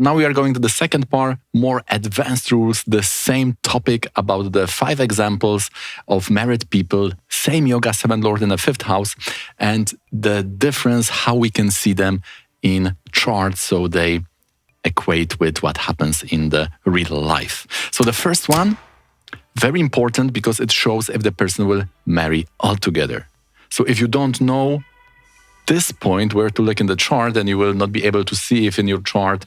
Now we are going to the second part, more advanced rules, the same topic about the 5 examples of married people, same yoga, 7th Lord in the 5th house, and the difference, how we can see them in charts so they equate with what happens in the real life. So the first one, very important because it shows if the person will marry altogether. So if you don't know this point where to look in the chart, then you will not be able to see if in your chart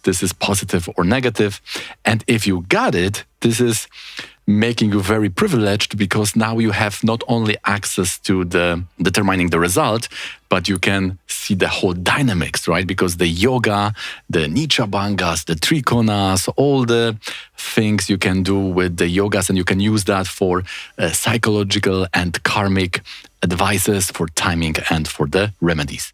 this is positive or negative. And if you got it, this is making you very privileged because now you have not only access to the determining the result, but you can see the whole dynamics, right? Because the yoga, the nichabhangas, the trikonas, all the things you can do with the yogas, and you can use that for psychological and karmic advices, for timing and for the remedies.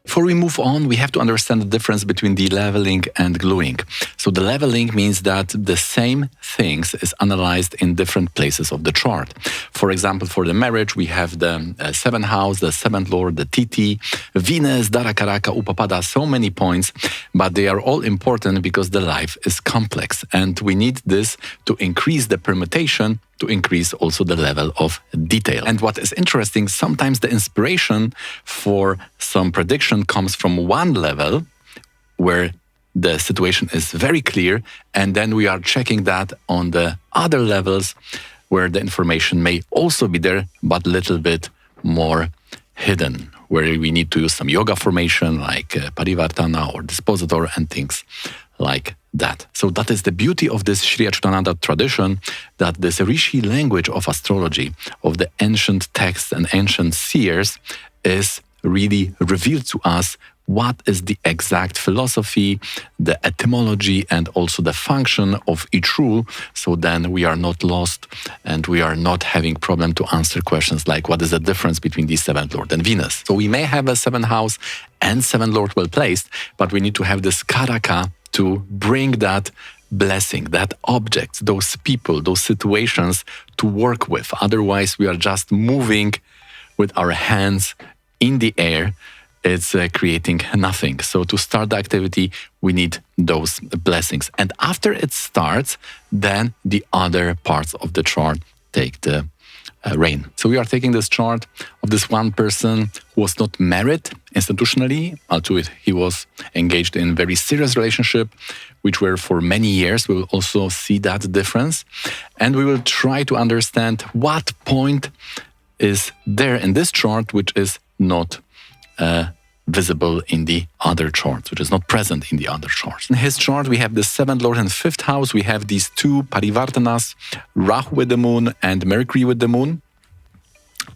Before we move on, we have to understand the difference between the leveling and gluing. So the leveling means that the same things is analyzed in different places of the chart. For example, for the marriage, we have the 7th house, the 7th Lord, the Titi, Venus, Darakaraka, Upapada, so many points, but they are all important because the life is complex and we need this to increase the permutation, to increase also the level of detail. And what is interesting, sometimes the inspiration for some prediction comes from one level where the situation is very clear, and then we are checking that on the other levels where the information may also be there, but a little bit more hidden, where we need to use some yoga formation like parivartana or dispositor and things like that. So that is the beauty of this Sri Achyutananda tradition, that this Rishi language of astrology, of the ancient texts and ancient seers, is really revealed to us what is the exact philosophy, the etymology, and also the function of each rule. So then we are not lost and we are not having problem to answer questions like what is the difference between the 7th Lord and Venus. So we may have a 7th house and 7th Lord well placed, but we need to have this karaka to bring that blessing, that object, those people, those situations to work with. Otherwise, we are just moving with our hands in the air. It's creating nothing. So to start the activity, we need those blessings. And after it starts, then the other parts of the chart take the reign. So we are taking this chart of this one person who was not married institutionally, although he was engaged in very serious relationship, which were for many years. We will also see that difference. And we will try to understand what point is there in this chart, which is not visible in the other charts, which is not present in the other charts. In his chart, we have the 7th Lord and 5th house. We have these 2 parivartanas, Rahu with the moon and Mercury with the moon.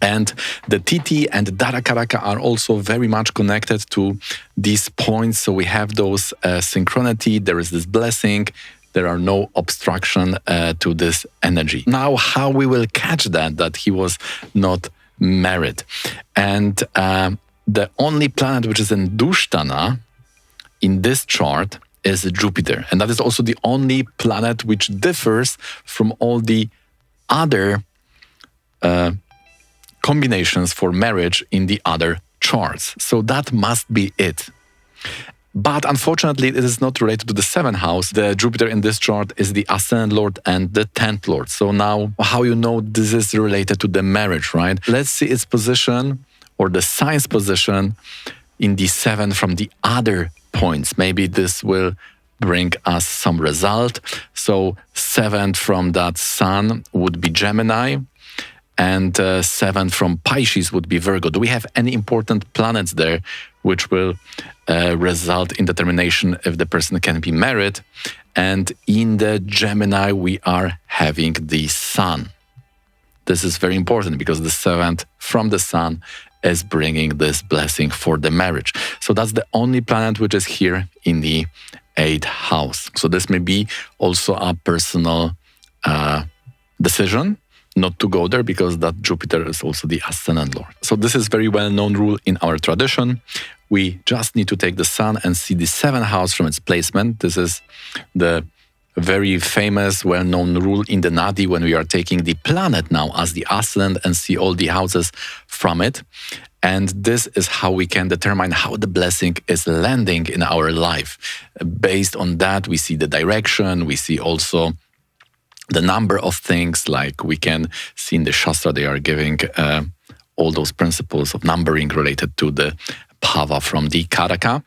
And the Titi and Darakaraka are also very much connected to these points. So we have those synchronity, there is this blessing, there are no obstruction to this energy. Now, how we will catch that he was not married. And the only planet which is in Dushtana in this chart is Jupiter. And that is also the only planet which differs from all the other combinations for marriage in the other charts. So that must be it. But unfortunately, it is not related to the 7th house. The Jupiter in this chart is the Ascendant Lord and the 10th Lord. So now, how you know this is related to the marriage, right? Let's see its position or the sign's position in the 7th from the other points. Maybe this will bring us some result. So 7th from that Sun would be Gemini, and 7th from Pisces would be Virgo. Do we have any important planets there which will result in determination if the person can be married? And in the Gemini, we are having the Sun. This is very important because the 7th from the Sun is bringing this blessing for the marriage. So that's the only planet which is here in the 8th house. So this may be also a personal decision not to go there because that Jupiter is also the ascendant lord. So this is very well-known rule in our tradition. We just need to take the sun and see the 7th house from its placement. This is the very famous, well-known rule in the Nadi when we are taking the planet now as the ascendant and see all the houses from it. And this is how we can determine how the blessing is landing in our life. Based on that, we see the direction, we see also the number of things, like we can see in the Shastra, they are giving all those principles of numbering related to the Bhava from the Karaka.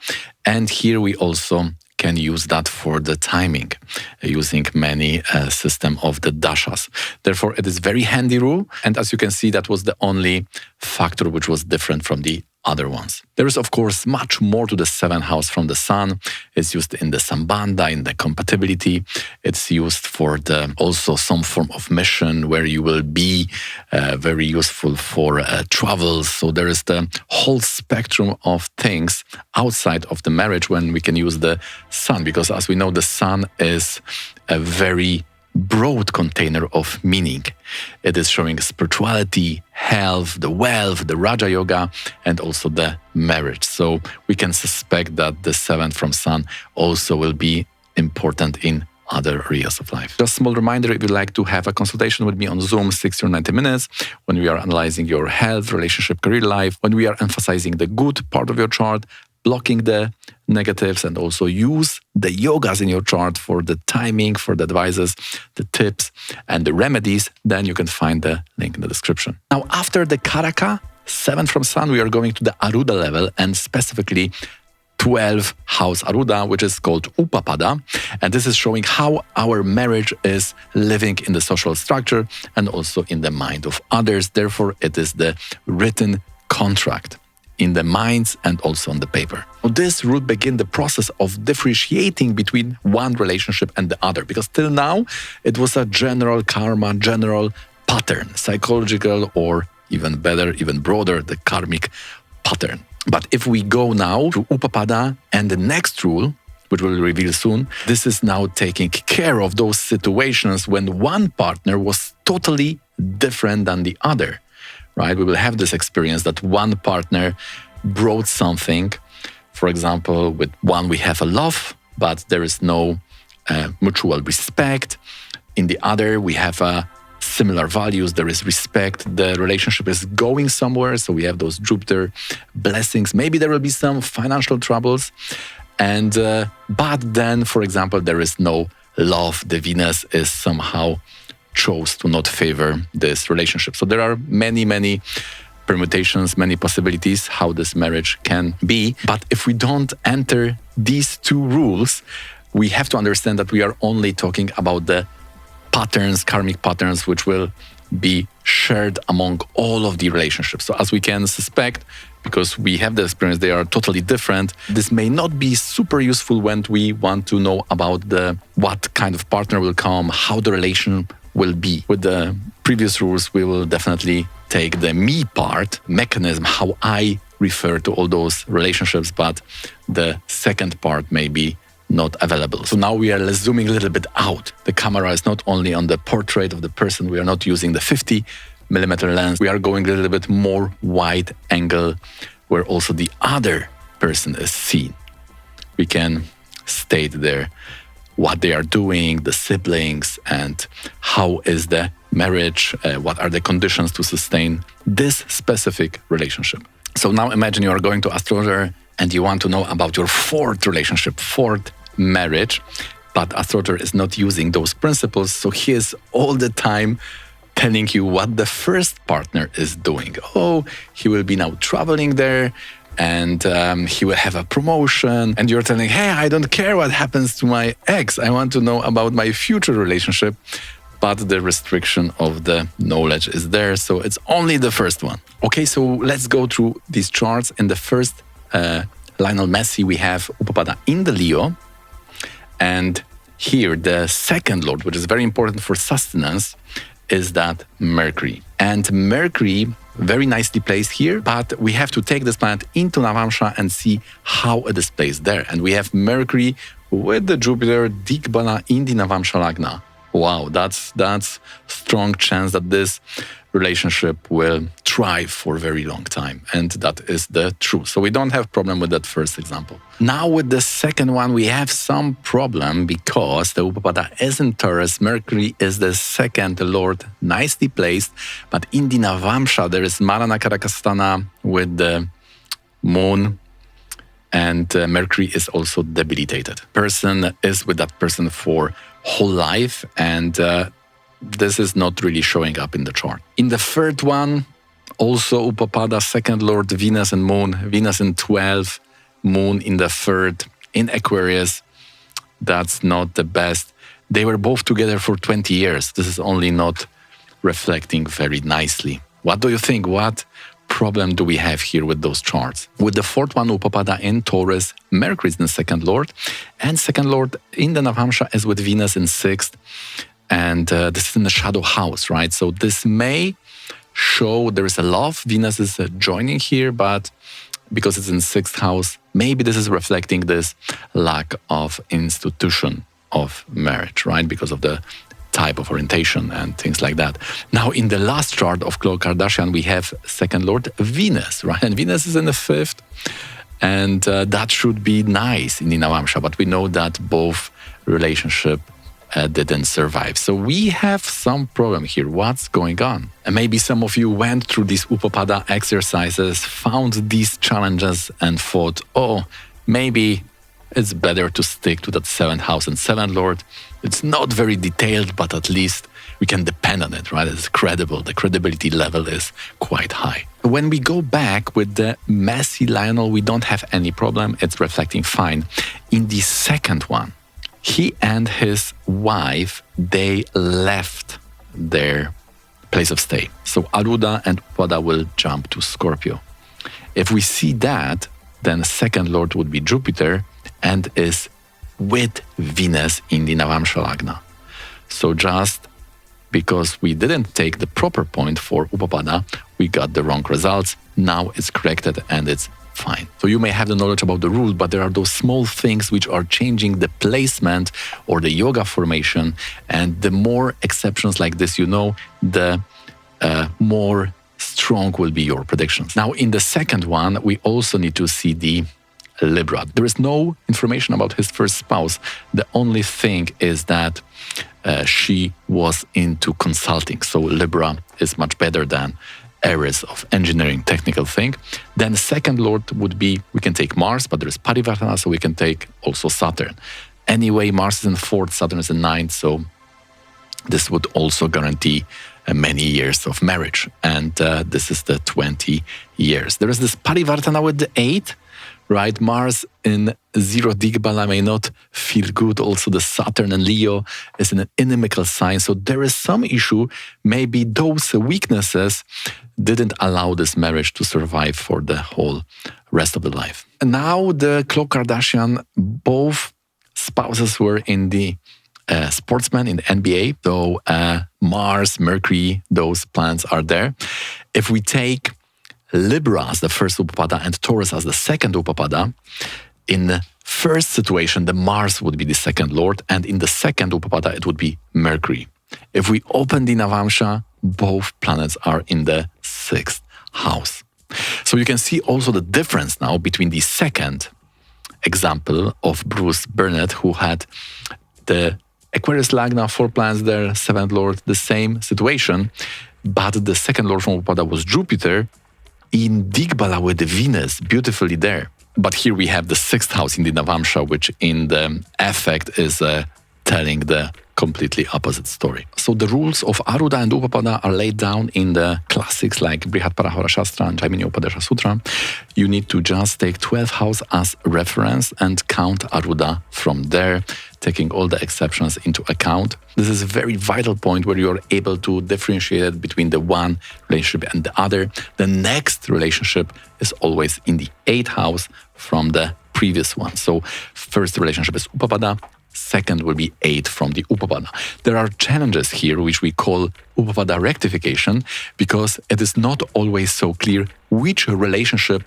And here we also can use that for the timing, using many system of the dashas. Therefore, it is very handy rule. And as you can see, that was the only factor which was different from the other ones. There is, of course, much more to the 7th house from the sun. It's used in the sambandha, in the compatibility. It's used for the also some form of mission where you will be very useful for travels. So there is the whole spectrum of things outside of the marriage when we can use the sun, because as we know, the sun is a very broad container of meaning. It is showing spirituality, health, the wealth, the Raja Yoga, and also the marriage. So we can suspect that the 7th from sun also will be important in other areas of life. Just a small reminder, if you'd like to have a consultation with me on Zoom, 60 or 90 minutes, when we are analyzing your health, relationship, career life, when we are emphasizing the good part of your chart, blocking the negatives, and also use the yogas in your chart for the timing, for the advices, the tips, and the remedies, then you can find the link in the description. Now, after the Karaka, 7th from sun, we are going to the Aruda level, and specifically 12th house Aruda, which is called Upapada. And this is showing how our marriage is living in the social structure and also in the mind of others. Therefore, it is the written contract in the minds and also on the paper. So this will begin the process of differentiating between one relationship and the other, because till now it was a general karma, general pattern, psychological, or even better, even broader, the karmic pattern. But if we go now to Upapada and the next rule, which we'll reveal soon, this is now taking care of those situations when one partner was totally different than the other. Right? We will have this experience that one partner brought something. For example, with one we have a love, but there is no mutual respect. In the other, we have similar values, there is respect, the relationship is going somewhere, so we have those Jupiter blessings. Maybe there will be some financial troubles, and but then, for example, there is no love. The Venus is somehow chose to not favor this relationship. So there are many permutations, many possibilities how this marriage can be. But if we don't enter these two rules, we have to understand that we are only talking about the patterns, karmic patterns, which will be shared among all of the relationships. So as we can suspect, because we have the experience, they are totally different. This may not be super useful when we want to know about what kind of partner will come, how the relation will be. With the previous rules, we will definitely take the me part, mechanism, how I refer to all those relationships, but the second part may be not available. So now we are zooming a little bit out. The camera is not only on the portrait of the person, we are not using the 50mm lens, we are going a little bit more wide angle where also the other person is seen. We can state there what they are doing, the siblings, and how is the marriage, what are the conditions to sustain this specific relationship. So now imagine you are going to astrologer and you want to know about your 4th relationship, 4th marriage, but astrologer is not using those principles, so he is all the time telling you what the first partner is doing. Oh, he will be now traveling there, and he will have a promotion, and you're telling, hey, I don't care what happens to my ex, I want to know about my future relationship. But the restriction of the knowledge is there, so it's only the first one. Okay, so let's go through these charts. In the first Lionel Messi, we have Upapada in the Leo, and here the second lord, which is very important for sustenance, is that Mercury. And Mercury, very nicely placed here, but we have to take this planet into Navamsha and see how it is placed there. And we have Mercury with the Jupiter Digbala in the Navamsha Lagna Wow, that's strong chance that this relationship will thrive for a very long time. And that is the truth. So we don't have problem with that first example. Now with the second one, we have some problem because the Upapada is in Taurus. Mercury is the second lord, nicely placed. But in the Navamsha, there is Marana Karakastana with the moon, and Mercury is also debilitated. Person is with that person for whole life, and this is not really showing up in the chart. In the third one, also Upapada, second lord, Venus and moon, Venus in 12, moon in the third, in Aquarius. That's not the best. They were both together for 20 years. This is only not reflecting very nicely. What do you think? What problem do we have here with those charts? With the fourth one, Upapada in Taurus, Mercury is in the second lord, and second lord in the Navamsha is with Venus in sixth, and this is in the shadow house, right? So this may show there is a love. Venus is joining here, but because it's in sixth house, maybe this is reflecting this lack of institution of marriage, right? Because of the type of orientation and things like that. Now, in the last chart of Khloe Kardashian, we have second lord Venus, right? And Venus is in the fifth, and that should be nice in the Navamsha, but we know that both relationship didn't survive. So we have some problem here. What's going on? And maybe some of you went through these Upapada exercises, found these challenges and thought, oh, maybe it's better to stick to that seventh house and seventh lord. It's not very detailed, but at least we can depend on it, right? It's credible. The credibility level is quite high. When we go back with the messy Lionel, we don't have any problem. It's reflecting fine. In the second one, he and his wife, they left their place of stay. So Aruda and Upapada will jump to Scorpio. If we see that, then second lord would be Jupiter and is with Venus in the Navamsha Lagna. So just because we didn't take the proper point for Upapada, we got the wrong results. Now it's corrected and it's fine. So you may have the knowledge about the rule, but there are those small things which are changing the placement or the yoga formation. And the more exceptions like this you know, the more strong will be your predictions. Now, in the second one, we also need to see the Libra. There is no information about his first spouse. The only thing is that she was into consulting. So Libra is much better than Aries of engineering, technical thing. Then second lord would be, we can take Mars, but there is Parivartana, so we can take also Saturn. Anyway, Mars is in fourth, Saturn is in ninth, so this would also guarantee many years of marriage. And this is the 20 years. There is this Parivartana with the 8, right? Mars in 0 Digbala may not feel good. Also, the Saturn and Leo is in an inimical sign. So there is some issue. Maybe those weaknesses didn't allow this marriage to survive for the whole rest of the life. And now the Khloe Kardashian, both spouses were in the sportsmen in the NBA. So Mars, Mercury, those planets are there. If we take Libra as the first Upapada and Taurus as the second Upapada, in the first situation, the Mars would be the second lord, and in the second Upapada, it would be Mercury. If we open the Navamsha, both planets are in the sixth house. So you can see also the difference now between the second example of Bruce Burnett, who had the Aquarius Lagna, 4 planets there, seventh lord, the same situation, but the second lord from Upapada was Jupiter, in Digbala with Venus, beautifully there. But here we have the sixth house in the Navamsha, which in the effect is telling the completely opposite story. So the rules of Aruda and Upapada are laid down in the classics like Brihadarashastra Shastra and Jaimini Upadesha Sutra. You need to just take 12th house as reference and count Aruda from there, taking all the exceptions into account. This is a very vital point where you're able to differentiate between the one relationship and the other. The next relationship is always in the 8th house from the previous one. So first relationship is Upapada, second will be 8 from the Upapada. There are challenges here which we call Upapada rectification because it is not always so clear which relationship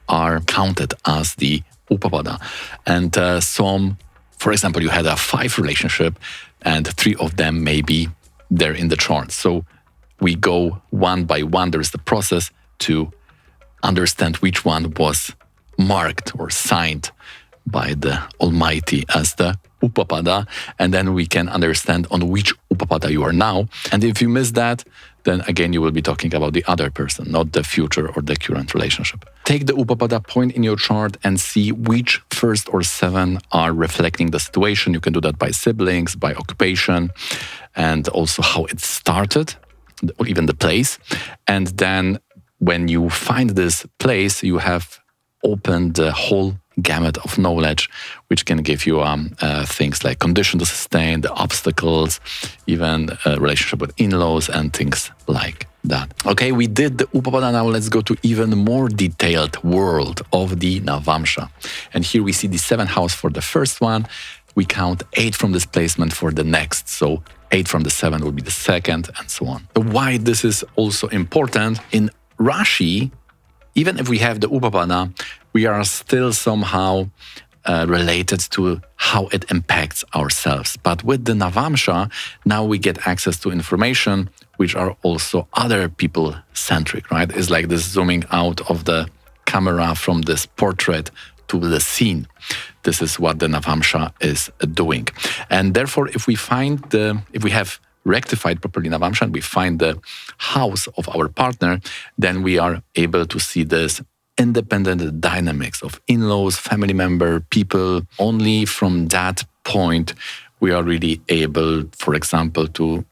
are counted as the Upapada. And some For example, you had a 5 relationship and 3 of them may be there in the chart. So we go one by one. There is the process to understand which one was marked or signed by the Almighty as the Upapada, and then we can understand on which Upapada you are now. And if you miss that, then again you will be talking about the other person, not the future or the current relationship. Take the Upapada point in your chart and see which first or 7 are reflecting the situation. You can do that by siblings, by occupation, and also how it started, or even the place. And then when you find this place, you have opened the whole gamut of knowledge, which can give you things like condition to sustain, the obstacles, even a relationship with in-laws and things like that. Okay, we did the Upapada. Now let's go to even more detailed world of the Navamsha. And here we see the 7th house for the first one. We count 8 from this placement for the next. So 8 from the 7 will be the second, and so on. Why this is also important, in Rashi, even if we have the Upapada, we are still somehow related to how it impacts ourselves. But with the Navamsha, now we get access to information which are also other people-centric, right? It's like this zooming out of the camera from this portrait to the scene. This is what the Navamsha is doing. And therefore, if we have rectified properly Navamsha and we find the house of our partner, then we are able to see this independent dynamics of in-laws, family member, people. Only from that point we are really able, for example, to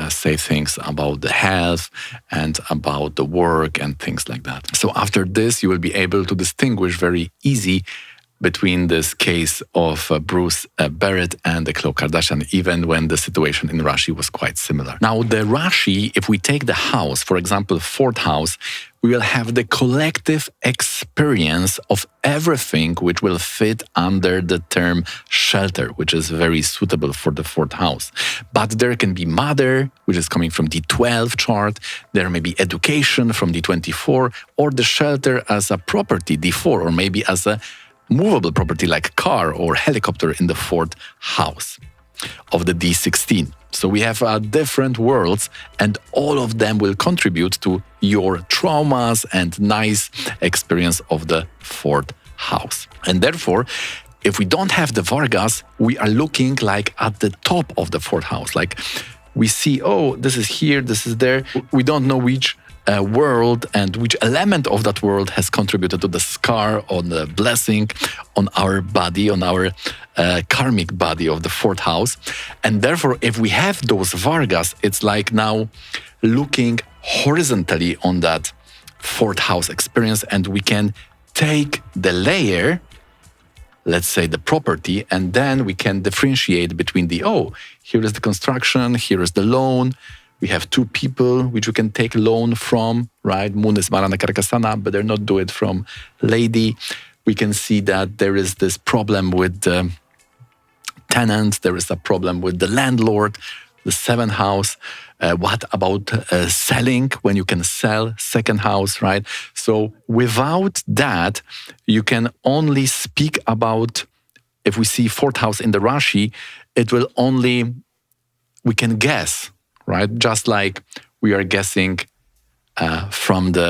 say things about the health and about the work and things like that. So after this, you will be able to distinguish very easy between this case of Bruce Barrett and the Khloe Kardashian, even when the situation in Rashi was quite similar. Now, the Rashi, if we take the house, for example, 4th house, we will have the collective experience of everything which will fit under the term shelter, which is very suitable for the 4th house. But there can be mother, which is coming from the 12th chart. There may be education from the 24, or the shelter as a property, D4, or maybe as a movable property like car or helicopter in the 4th house of the D16. So we have different worlds, and all of them will contribute to your traumas and nice experience of the 4th house. And therefore, if we don't have the Vargas, we are looking like at the top of the 4th house. Like we see, oh, this is here, this is there. We don't know which world and which element of that world has contributed to the scar or the blessing on our body, on our karmic body of the 4th house. And therefore, if we have those Vargas, it's like now looking horizontally on that 4th house experience, and we can take the layer, let's say the property, and then we can differentiate between the, oh, here is the construction, here is the loan. We have 2 people which we can take loan from, right? Moon is Marana Karakasana, but they're not do it from lady. We can see that there is this problem with the tenant. There is a problem with the landlord, the 7th house. What about selling, when you can sell 2nd house, right? So without that, you can only speak about, if we see 4th house in the Rashi, it will only, we can guess, right? Just like we are guessing from the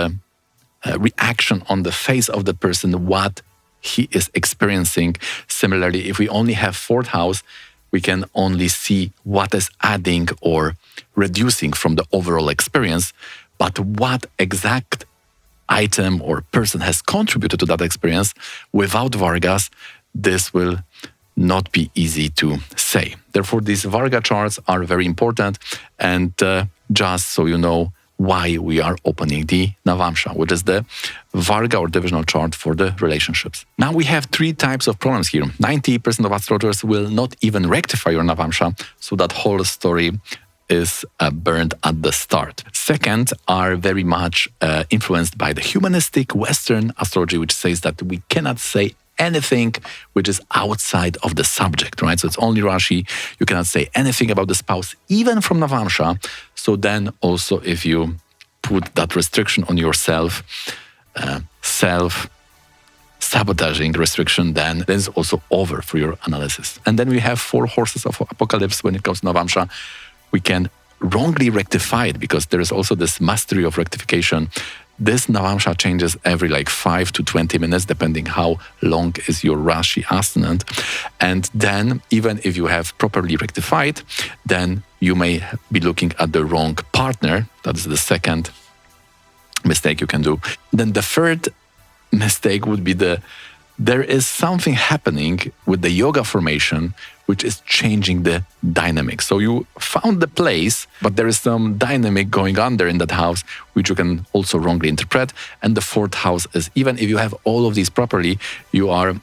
reaction on the face of the person what he is experiencing. Similarly, if we only have 4th house, we can only see what is adding or reducing from the overall experience. But what exact item or person has contributed to that experience without Vargas, this will not be easy to say. Therefore, these Varga charts are very important, and just so you know why we are opening the Navamsha, which is the Varga or divisional chart for the relationships. Now we have 3 types of problems here. 90% of astrologers will not even rectify your Navamsha, so that whole story is burned at the start. Second, are very much influenced by the humanistic Western astrology, which says that we cannot say anything which is outside of the subject, right? So it's only Rashi. You cannot say anything about the spouse, even from Navamsha. So then also if you put that restriction on yourself, sabotaging restriction, then it's also over for your analysis. And then we have 4 horses of apocalypse when it comes to Navamsha. We can wrongly rectify it because there is also this mastery of rectification. This Navamsha changes every 5 to 20 minutes, depending how long is your Rashi ascendant. And then, even if you have properly rectified, then you may be looking at the wrong partner. That is the second mistake you can do. Then the third mistake would be there is something happening with the yoga formation which is changing the dynamic. So you found the place, but there is some dynamic going on there in that house, which you can also wrongly interpret. And the 4th house is, even if you have all of these properly, you are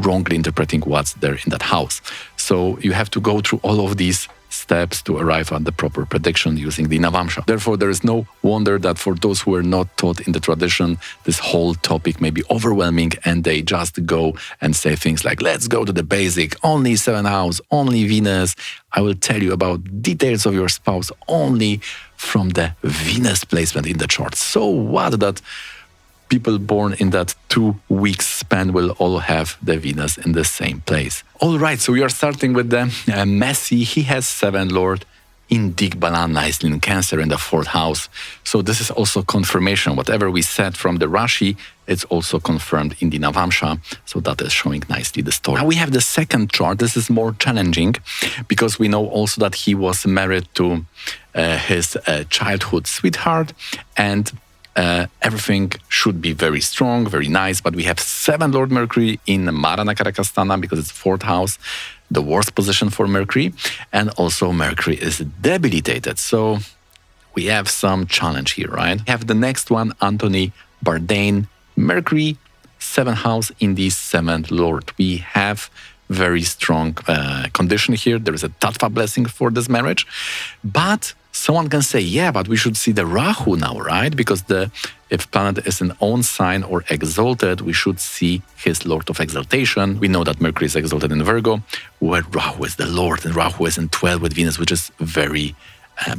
wrongly interpreting what's there in that house. So you have to go through all of these steps to arrive at the proper prediction using the Navamsha. Therefore, there is no wonder that for those who are not taught in the tradition, this whole topic may be overwhelming and they just go and say things like, let's go to the basic, only 7th house, only Venus. I will tell you about details of your spouse only from the Venus placement in the chart. So what that people born in that 2 weeks span will all have the Venus in the same place. All right, so we are starting with the Messi. He has 7th Lord in Digbala, nicely in Cancer in the 4th house. So this is also confirmation. Whatever we said from the Rashi, it's also confirmed in the Navamsha. So that is showing nicely the story. Now we have the second chart. This is more challenging because we know also that he was married to his childhood sweetheart, and everything should be very strong, very nice, but we have 7th Lord Mercury in Maranakarakastana because it's 4th house, the worst position for Mercury, and also Mercury is debilitated. So we have some challenge here, right? We have the next one, Anthony Bourdain, Mercury, 7th house in the 7th Lord. We have very strong condition here. There is a Tattva blessing for this marriage, but someone can say, yeah, but we should see the Rahu now, right? Because if planet is in own sign or exalted, we should see his Lord of exaltation. We know that Mercury is exalted in Virgo, where Rahu is the Lord, and Rahu is in 12 with Venus, which is very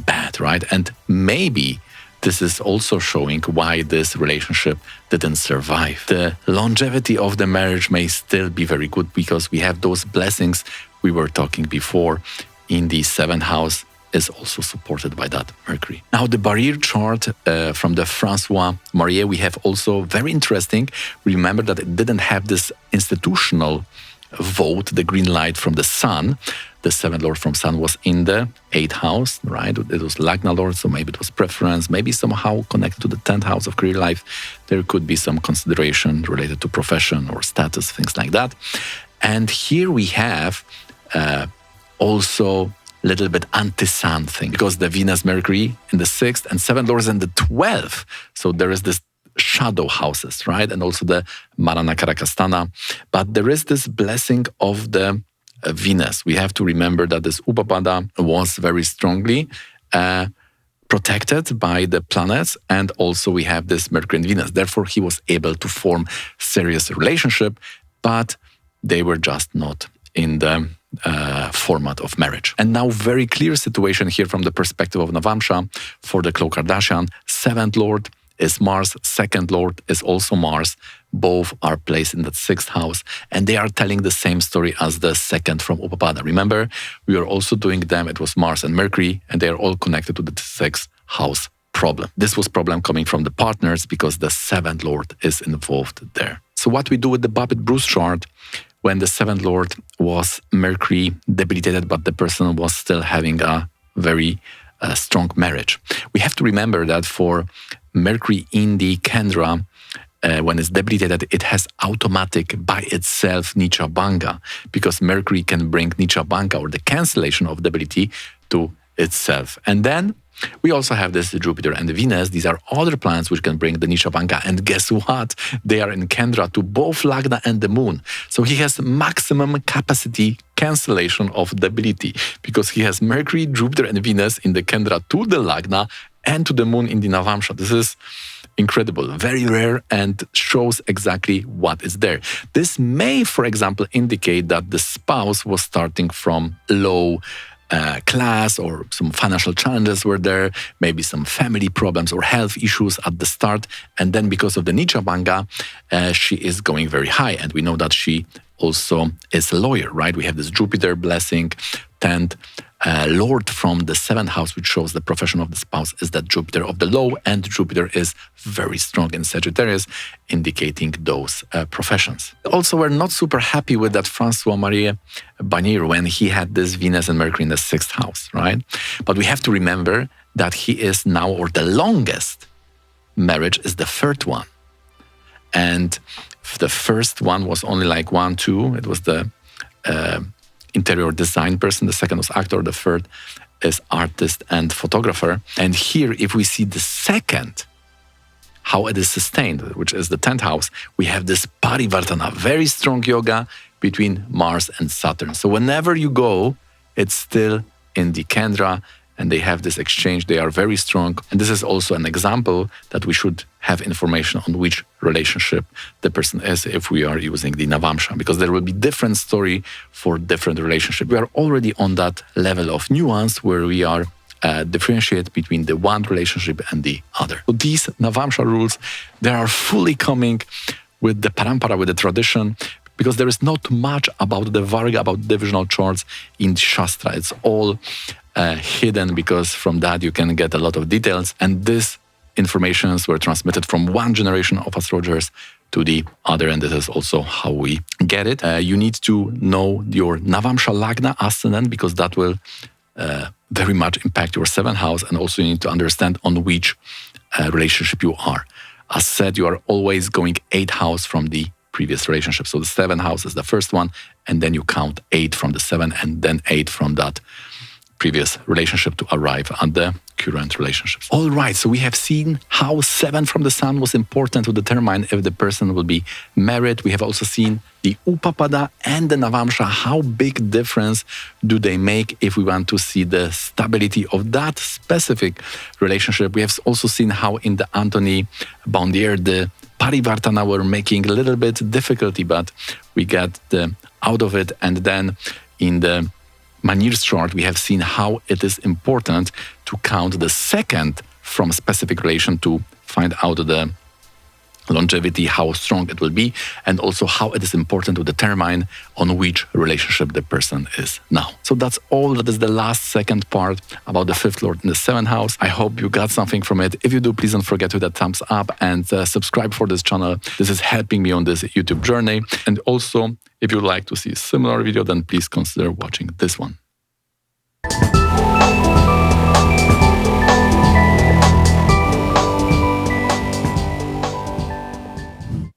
bad, right? And maybe this is also showing why this relationship didn't survive. The longevity of the marriage may still be very good because we have those blessings we were talking before in the 7th house, is also supported by that Mercury. Now the barrier chart from the Francois Marier, we have also very interesting. Remember that it didn't have this institutional vote, the green light from the Sun. The 7th Lord from Sun was in the 8th house, right? It was Lagna Lord, so maybe it was preference, maybe somehow connected to the 10th house of career life. There could be some consideration related to profession or status, things like that. And here we have also little bit anti-sun thing, because the Venus Mercury in the 6th and 7th Lord is in the 12th. So there is this shadow houses, right? And also the Maranakarakastana. But there is this blessing of the Venus. We have to remember that this Upapada was very strongly protected by the planets, and also we have this Mercury and Venus. Therefore, he was able to form serious relationship, but they were just not in the format of marriage. And now very clear situation here from the perspective of Navamsha for the Khloe Kardashian. 7th Lord is Mars, 2nd Lord is also Mars. Both are placed in that 6th house, and they are telling the same story as the 2nd from Upapada. Remember, we are also doing them, it was Mars and Mercury, and they are all connected to the 6th house problem. This was problem coming from the partners because the 7th Lord is involved there. So what we do with the Babbitt Bruce chart, when the 7th Lord was Mercury debilitated, but the person was still having a very strong marriage. We have to remember that for Mercury in the Kendra, when it's debilitated, it has automatic by itself Nichabanga, because Mercury can bring Nichabanga, or the cancellation of debility, to itself. And then we also have this Jupiter and the Venus. These are other planets which can bring the Nichabanga. And guess what? They are in Kendra to both Lagna and the Moon. So he has maximum capacity cancellation of debility, because he has Mercury, Jupiter and Venus in the Kendra to the Lagna and to the Moon in the Navamsha. This is incredible, very rare, and shows exactly what is there. This may, for example, indicate that the spouse was starting from low class, or some financial challenges were there, maybe some family problems or health issues at the start. And then because of the Nicha Bhanga, she is going very high. And we know that she also is a lawyer, right? We have this Jupiter blessing, 10th Lord from the 7th house, which shows the profession of the spouse is that Jupiter of the law, and Jupiter is very strong in Sagittarius, indicating those professions. Also, we're not super happy with that François-Marie Bannier when he had this Venus and Mercury in the 6th house, right? But we have to remember that he is now, or the longest marriage is the 3rd one. And the first one was only like 1, 2. It was the interior design person. The second was actor. The third is artist and photographer. And here, if we see the second, how it is sustained, which is the 10th house, we have this parivartana, very strong yoga between Mars and Saturn. So whenever you go, it's still in the Kendra, and they have this exchange. They are very strong. And this is also an example that we should have information on which relationship the person is if we are using the Navamsha, because there will be different story for different relationship. We are already on that level of nuance where we are differentiate between the one relationship and the other. So these Navamsha rules, they are fully coming with the parampara, with the tradition, because there is not much about the Varga, about divisional charts in Shastra. It's all hidden, because from that you can get a lot of details. And these informations were transmitted from one generation of astrologers to the other, and this is also how we get it. You need to know your Navamsha Lagna ascendant, because that will very much impact your 7th house, and also you need to understand on which relationship you are. As said, you are always going 8th house from the previous relationship. So the 7th house is the first one, and then you count 8 from the 7, and then 8 from that previous relationship to arrive at the current relationships. All right, so we have seen how 7 from the sun was important to determine if the person will be married. We have also seen the Upapada and the Navamsha. How big difference do they make if we want to see the stability of that specific relationship? We have also seen how in the Anthony Bannier, the Parivartana were making a little bit difficulty, but we got out of it. And then in the Manier's chart, we have seen how it is important to count the second from a specific relation to find out the longevity, how strong it will be, and also how it is important to determine on which relationship the person is now. So that's all. That is the last second part about the 5th Lord in the 7th house. I hope you got something from it. If you do, please don't forget to hit that thumbs up and subscribe for this channel. This is helping me on this YouTube journey. And also, if you'd like to see a similar video, then please consider watching this one.